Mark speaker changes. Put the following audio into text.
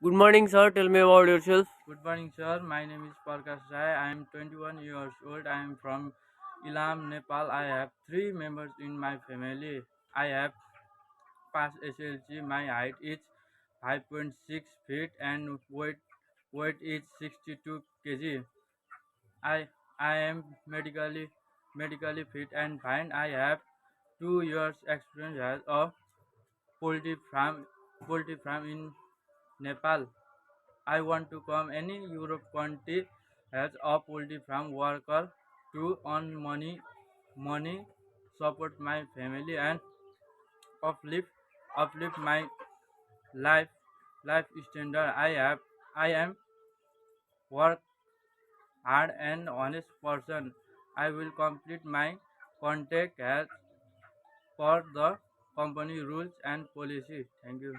Speaker 1: Good morning, sir. Tell me about yourself.
Speaker 2: Good morning, sir. My name is Prakash. I am 21 years old. I am from Ilam, Nepal. I have three members in my family. I have passed SLC. My height is 5.6 feet and weight is 62 kg. I I am medically fit and fine. I have 2 years experience as a poultry farm poultry farm in Nepal. I want to come any Europe country as a poultry farm worker to earn money, support my family and uplift uplift my life life standard. I am work hard and honest person. I will complete my contract as per the company rules and policy. Thank you.